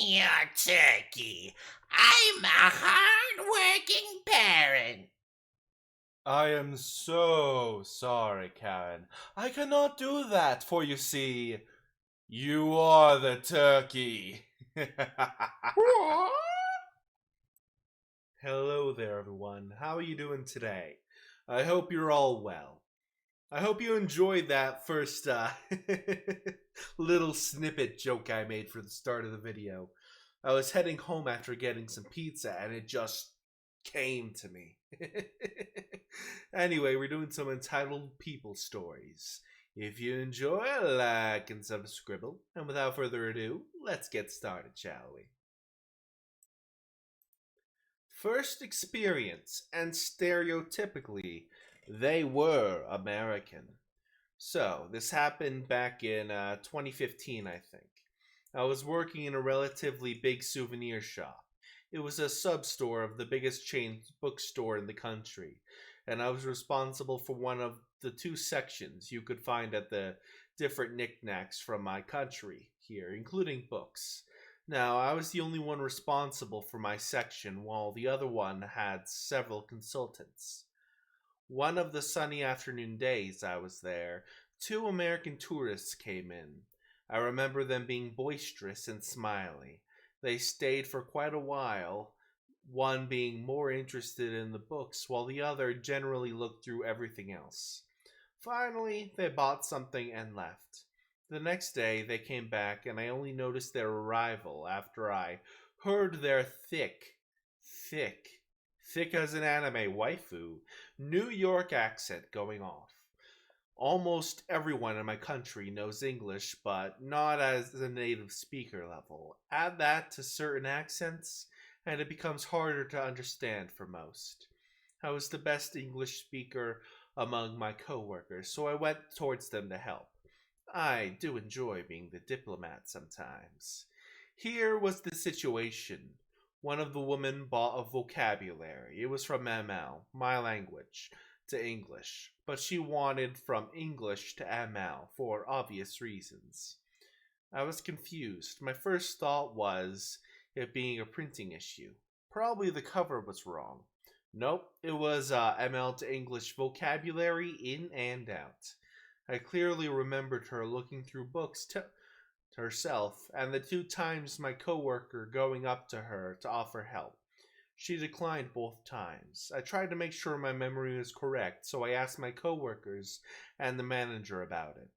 your turkey. I'm a hard-working parent. I am so sorry, Karen. I cannot do that, for you see, you are the turkey. Hello there, everyone. How are you doing today? I hope you're all well. I hope you enjoyed that first little snippet joke I made for the start of the video. I was heading home after getting some pizza and it just came to me. Anyway, we're doing some entitled people stories. If you enjoy, like and subscribe. And without further ado, let's get started, shall we? First experience, and stereotypically, they were American. So, this happened back in 2015, I think. I was working in a relatively big souvenir shop. It was a sub store of the biggest chain bookstore in the country, and I was responsible for one of the two sections you could find at the different knickknacks from my country here, including books. Now, I was the only one responsible for my section, while the other one had several consultants. One of the sunny afternoon days I was there, two American tourists came in. I remember them being boisterous and smiley. They stayed for quite a while, one being more interested in the books, while the other generally looked through everything else. Finally, they bought something and left. The next day, they came back, and I only noticed their arrival after I heard their thick, thick as an anime waifu, New York accent going off. Almost everyone in my country knows English, but not as a native speaker level. Add that to certain accents, and it becomes harder to understand for most. I was the best English speaker among my coworkers, so I went towards them to help. I do enjoy being the diplomat sometimes. Here was the situation. One of the women bought a vocabulary. It was from ML, my language, to English, but she wanted from English to ML for obvious reasons. I was confused. My first thought was it being a printing issue. Probably the cover was wrong. Nope, it was ML to English vocabulary in and out. I clearly remembered her looking through books to herself, and the two times my coworker going up to her to offer help. She declined both times. I tried to make sure my memory was correct, so I asked my coworkers and the manager about it.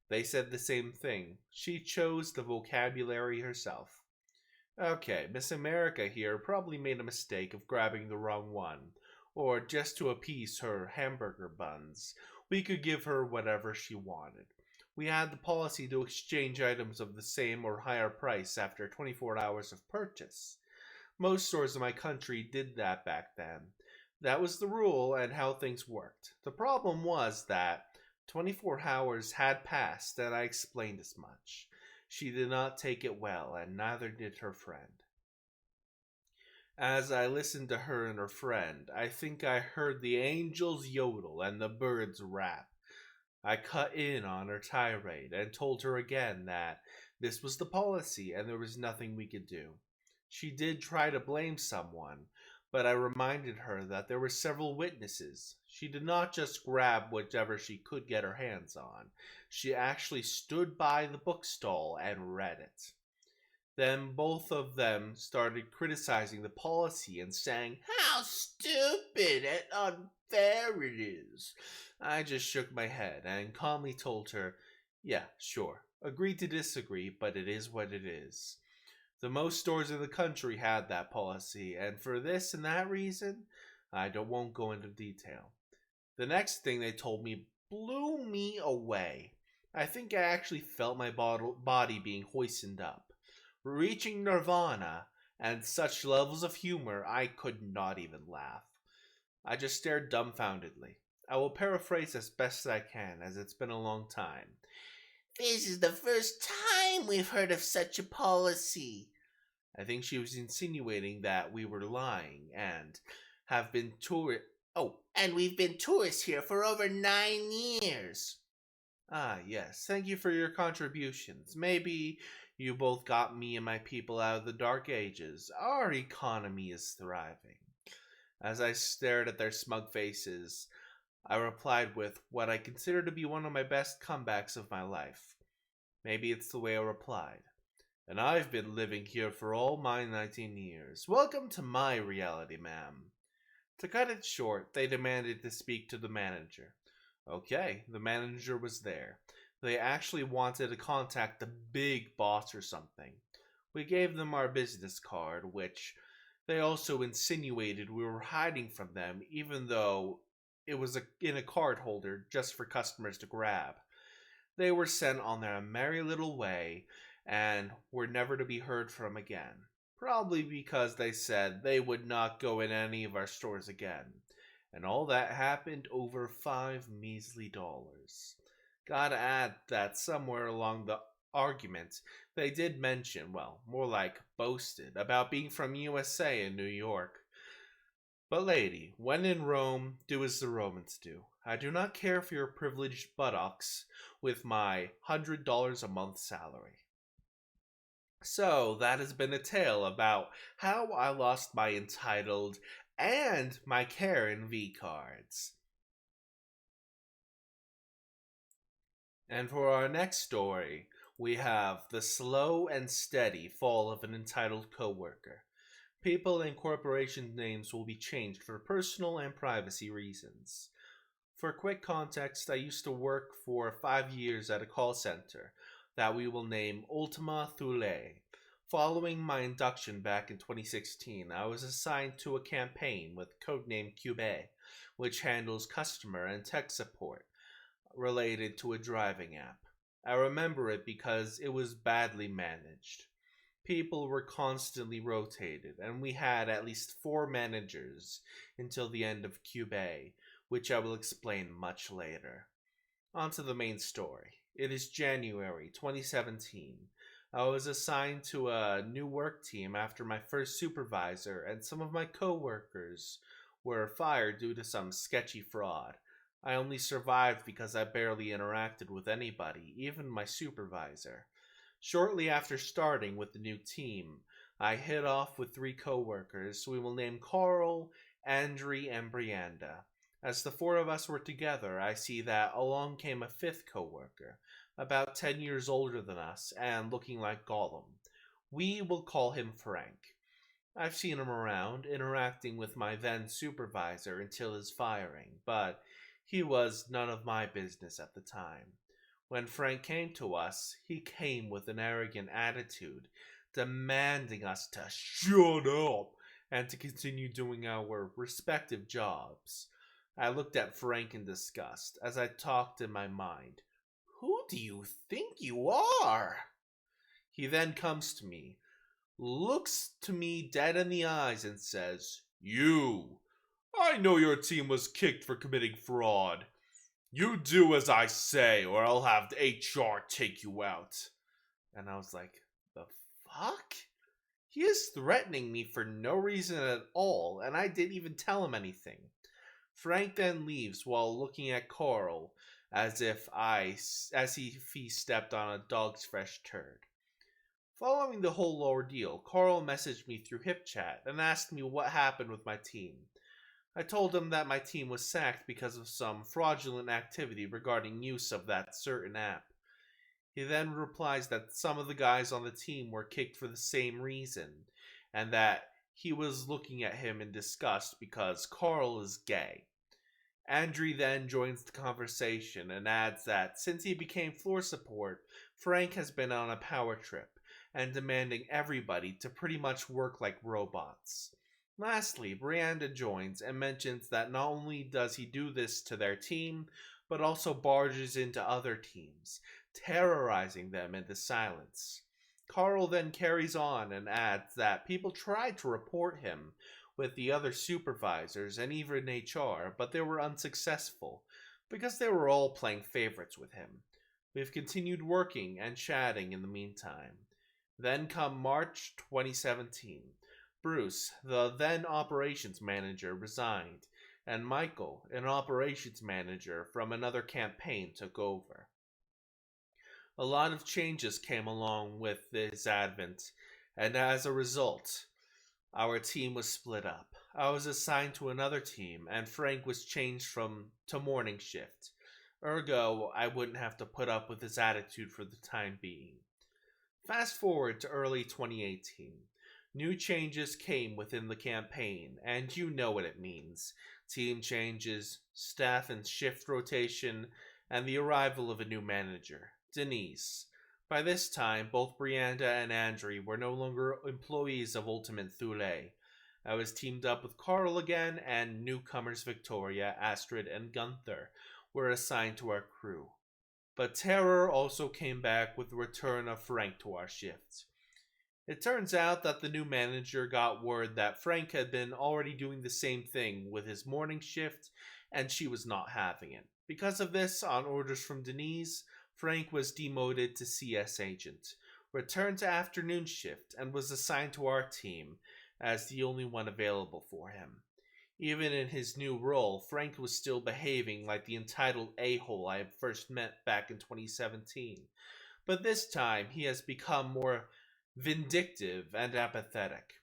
They said the same thing. She chose the vocabulary herself. Okay, Miss America here probably made a mistake of grabbing the wrong one, or just to appease her hamburger buns. We could give her whatever she wanted. We had the policy to exchange items of the same or higher price after 24 hours of purchase. Most stores in my country did that back then. That was the rule and how things worked. The problem was that 24 hours had passed, and I explained as much. She did not take it well, and neither did her friend. As I listened to her and her friend, I think I heard the angels yodel and the birds rap. I cut in on her tirade and told her again that this was the policy and there was nothing we could do. She did try to blame someone, but I reminded her that there were several witnesses. She did not just grab whatever she could get her hands on. She actually stood by the bookstall and read it. Then both of them started criticizing the policy and saying how stupid and unfair it is. I just shook my head and calmly told her, yeah, sure, agree to disagree, but it is what it is. The most stores in the country had that policy, and for this and that reason, won't go into detail. The next thing they told me blew me away. I think I actually felt my body being hoisted up. Reaching nirvana and such levels of humor, I could not even laugh. I just stared dumbfoundedly. I will paraphrase as best I can, as it's been a long time. This is the first time we've heard of such a policy. I think she was insinuating that we were lying and have been and we've been tourists here for over 9 years. Ah, yes. Thank you for your contributions. Maybe You both got me and my people out of the dark ages. Our economy is thriving." As I stared at their smug faces, I replied with what I consider to be one of my best comebacks of my life. Maybe it's the way I replied. "And I've been living here for all my 19 years. Welcome to my reality, ma'am." To cut it short, they demanded to speak to the manager. Okay, the manager was there. They actually wanted to contact the big boss or something. We gave them our business card, which they also insinuated we were hiding from them, even though it was in a card holder just for customers to grab. They were sent on their merry little way and were never to be heard from again. Probably because they said they would not go in any of our stores again. And all that happened over $5 measly. Gotta add that somewhere along the argument, they did mention, well, more like boasted, about being from USA and New York. But lady, when in Rome, do as the Romans do. I do not care for your privileged buttocks with my $100 a month salary. So that has been a tale about how I lost my entitled and my Karen V cards. And for our next story, we have the slow and steady fall of an entitled coworker. People and corporation names will be changed for personal and privacy reasons. For quick context, I used to work for 5 years at a call center that we will name Ultima Thule. Following my induction back in 2016, I was assigned to a campaign with codename Cube, which handles customer and tech support related to a driving app. I remember it because it was badly managed. People were constantly rotated, and we had at least 4 managers until the end of Cube, which I will explain much later. On to the main story. It is January 2017. I was assigned to a new work team after my first supervisor and some of my coworkers were fired due to some sketchy fraud. I only survived because I barely interacted with anybody, even my supervisor. Shortly after starting with the new team, I hit off with 3 coworkers we will name Carl, Andre, and Brianda. As the 4 of us were together, I see that along came a 5th coworker, about 10 years older than us and looking like Gollum. We will call him Frank. I've seen him around, interacting with my then supervisor until his firing, but he was none of my business at the time. When Frank came to us, he came with an arrogant attitude, demanding us to shut up and to continue doing our respective jobs. I looked at Frank in disgust as I talked in my mind. Who do you think you are? He then comes to me, looks to me dead in the eyes and says, "You, I know your team was kicked for committing fraud. You do as I say or I'll have the HR take you out." And I was like, the fuck? He is threatening me for no reason at all, and I didn't even tell him anything. Frank then leaves while looking at Carl as if he stepped on a dog's fresh turd. Following the whole ordeal, Carl messaged me through HipChat and asked me what happened with my team. I told him that my team was sacked because of some fraudulent activity regarding use of that certain app. He then replies that some of the guys on the team were kicked for the same reason, and that he was looking at him in disgust because Carl is gay. Andre then joins the conversation and adds that since he became floor support, Frank has been on a power trip and demanding everybody to pretty much work like robots. Lastly, Brianda joins and mentions that not only does he do this to their team, but also barges into other teams, terrorizing them into silence. Carl then carries on and adds that people tried to report him with the other supervisors and even HR, but they were unsuccessful because they were all playing favorites with him. We've continued working and chatting in the meantime. Then come March 2017. Bruce, the then operations manager, resigned, and Michael, an operations manager from another campaign, took over. A lot of changes came along with this advent, and as a result, our team was split up. I was assigned to another team, and Frank was changed from to morning shift. Ergo, I wouldn't have to put up with his attitude for the time being. Fast forward to early 2018. New changes came within the campaign, and you know what it means. Team changes, staff and shift rotation, and the arrival of a new manager, Denise. By this time, both Brianda and Andre were no longer employees of Ultimate Thule. I was teamed up with Carl again, and newcomers Victoria, Astrid, and Gunther were assigned to our crew. But terror also came back with the return of Frank to our shift. It turns out that the new manager got word that Frank had been already doing the same thing with his morning shift, and she was not having it. Because of this, on orders from Denise, Frank was demoted to CS agent, returned to afternoon shift, and was assigned to our team as the only one available for him. Even in his new role, Frank was still behaving like the entitled a-hole I had first met back in 2017. But this time, he has become more vindictive and apathetic.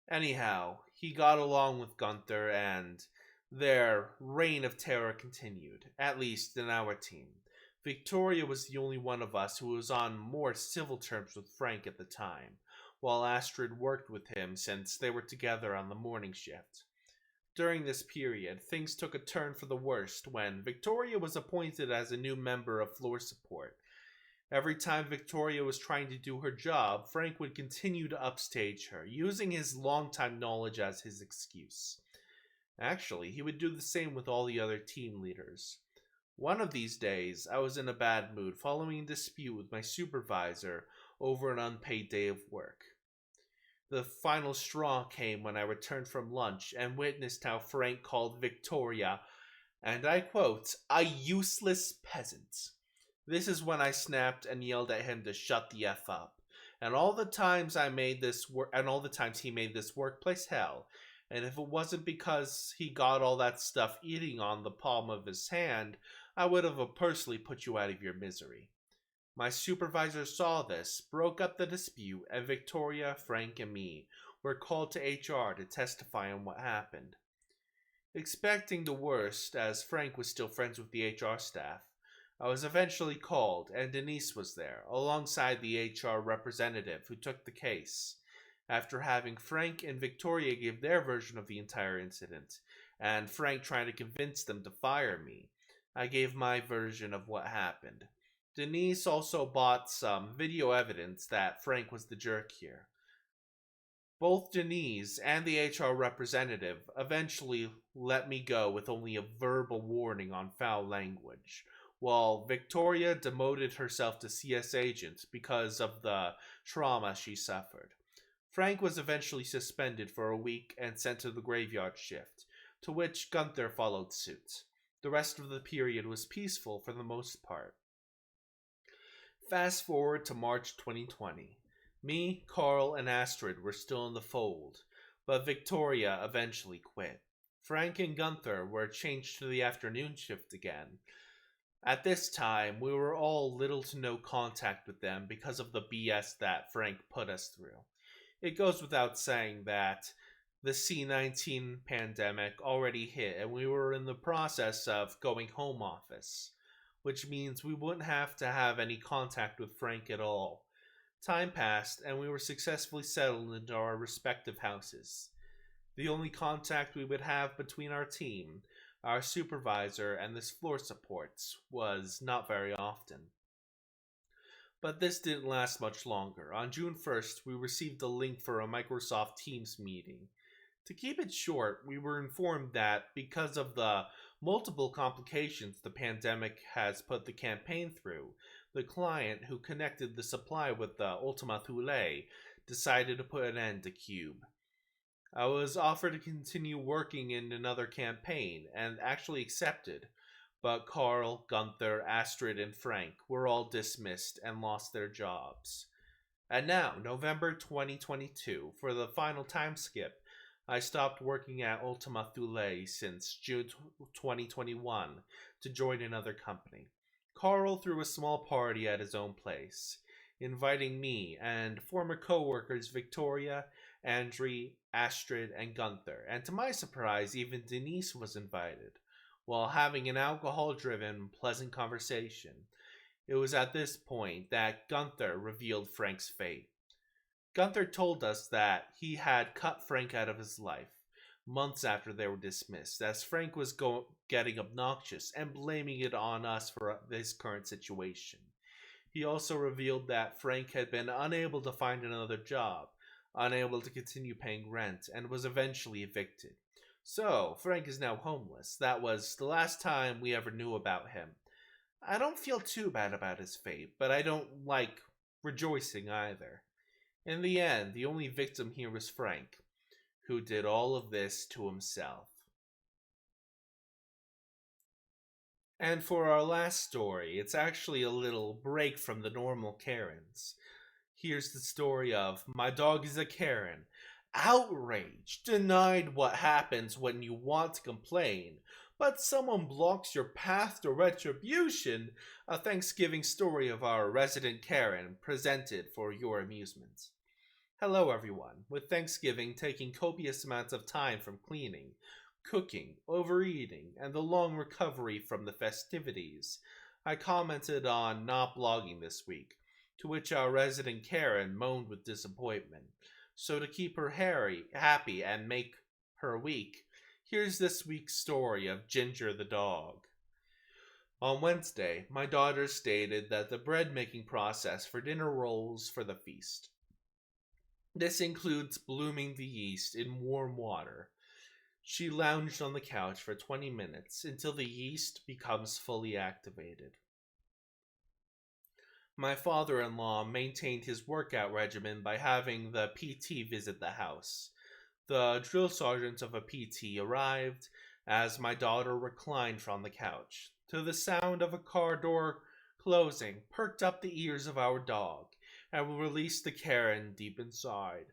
Anyhow, he got along with Gunther, and their reign of terror continued, at least in our team. Victoria was the only one of us who was on more civil terms with Frank at the time, while Astrid worked with him since they were together on the morning shift. During this period, things took a turn for the worst when Victoria was appointed as a new member of floor support. Every time Victoria was trying to do her job, Frank would continue to upstage her, using his longtime knowledge as his excuse. Actually, he would do the same with all the other team leaders. One of these days, I was in a bad mood following a dispute with my supervisor over an unpaid day of work. The final straw came when I returned from lunch and witnessed how Frank called Victoria, and I quote, a useless peasant. This is when I snapped and yelled at him to shut the F up. And all the times he made this workplace hell. And if it wasn't because he got all that stuff eating on the palm of his hand, I would have personally put you out of your misery. My supervisor saw this, broke up the dispute, and Victoria, Frank, and me were called to HR to testify on what happened. Expecting the worst, as Frank was still friends with the HR staff, I was eventually called, and Denise was there, alongside the HR representative who took the case. After having Frank and Victoria give their version of the entire incident, and Frank trying to convince them to fire me, I gave my version of what happened. Denise also bought some video evidence that Frank was the jerk here. Both Denise and the HR representative eventually let me go with only a verbal warning on foul language, while Victoria demoted herself to CS agent because of the trauma she suffered. Frank was eventually suspended for a week and sent to the graveyard shift, to which Gunther followed suit. The rest of the period was peaceful for the most part. Fast forward to March 2020. Me, Carl, and Astrid were still in the fold, but Victoria eventually quit. Frank and Gunther were changed to the afternoon shift again. At this time, we were all little to no contact with them because of the BS that Frank put us through. It goes without saying that the C-19 pandemic already hit and we were in the process of going home office, which means we wouldn't have to have any contact with Frank at all. Time passed and we were successfully settled into our respective houses. The only contact we would have between our team, our supervisor, and this floor supports was not very often. But this didn't last much longer. On June 1st, we received a link for a Microsoft Teams meeting. To keep it short, we were informed that because of the multiple complications the pandemic has put the campaign through, the client who connected the supply with the Ultima Thule decided to put an end to Cube. I was offered to continue working in another campaign and actually accepted, but Carl, Gunther, Astrid, and Frank were all dismissed and lost their jobs. And now, November 2022, for the final time skip, I stopped working at Ultima Thule since June 2021 to join another company. Carl threw a small party at his own place, inviting me and former coworkers Victoria, Andre, Astrid, and Gunther, and to my surprise, even Denise was invited, while having an alcohol-driven, pleasant conversation. It was at this point that Gunther revealed Frank's fate. Gunther told us that he had cut Frank out of his life months after they were dismissed, as Frank was getting obnoxious and blaming it on us for his current situation. He also revealed that Frank had been unable to find another job, unable to continue paying rent, and was eventually evicted. So, Frank is now homeless. That was the last time we ever knew about him. I don't feel too bad about his fate, but I don't like rejoicing either. In the end, the only victim here was Frank, who did all of this to himself. And for our last story, it's actually a little break from the normal Karens. Here's the story of My Dog is a Karen. Outraged, denied what happens when you want to complain, but someone blocks your path to retribution. A Thanksgiving story of our resident Karen, presented for your amusement. Hello everyone. With Thanksgiving taking copious amounts of time from cleaning, cooking, overeating, and the long recovery from the festivities, I commented on not blogging this week, to which our resident Karen moaned with disappointment. So to keep her happy and make her week, here's this week's story of Ginger the dog. On Wednesday, my daughter stated that the bread-making process for dinner rolls for the feast. This includes blooming the yeast in warm water. She lounged on the couch for 20 minutes until the yeast becomes fully activated. My father-in-law maintained his workout regimen by having the PT visit the house. The drill sergeant of a PT arrived as my daughter reclined from the couch, to the sound of a car door closing, perked up the ears of our dog, and released the Karen deep inside.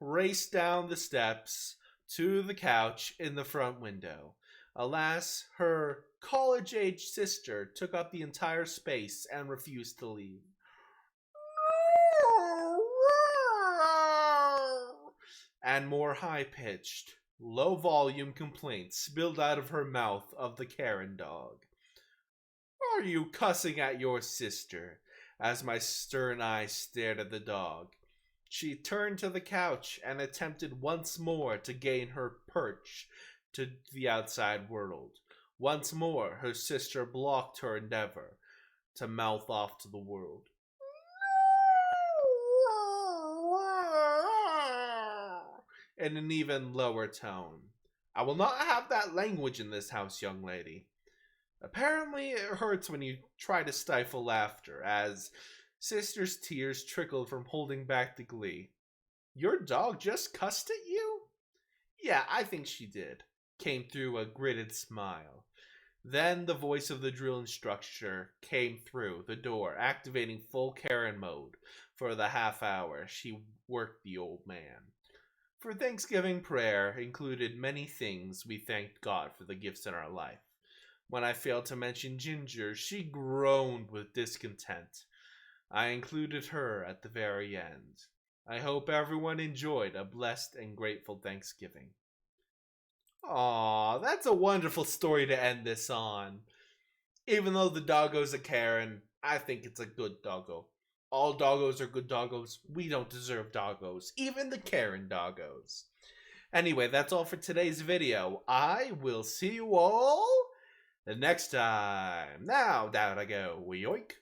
Raced down the steps to the couch in the front window. Alas, her college-age sister took up the entire space and refused to leave. And more high-pitched, low-volume complaints spilled out of her mouth of the Karen dog. Are you cussing at your sister? As my stern eyes stared at the dog. She turned to the couch and attempted once more to gain her perch to the outside world. Once more, her sister blocked her endeavor to mouth off to the world. In an even lower tone. I will not have that language in this house, young lady. Apparently, it hurts when you try to stifle laughter, as sister's tears trickled from holding back the glee. Your dog just cussed at you? Yeah, I think she did, came through a gritted smile. Then the voice of the drill instructor came through the door, activating full Karen mode for the half hour she worked the old man. For Thanksgiving prayer included many things we thanked God for the gifts in our life. When I failed to mention Ginger, she groaned with discontent. I included her at the very end. I hope everyone enjoyed a blessed and grateful Thanksgiving. Aw, that's a wonderful story to end this on. Even though the doggo's a Karen, I think it's a good doggo. All doggos are good doggos. We don't deserve doggos. Even the Karen doggos. Anyway, that's all for today's video. I will see you all the next time. Now, down I go. Yoink.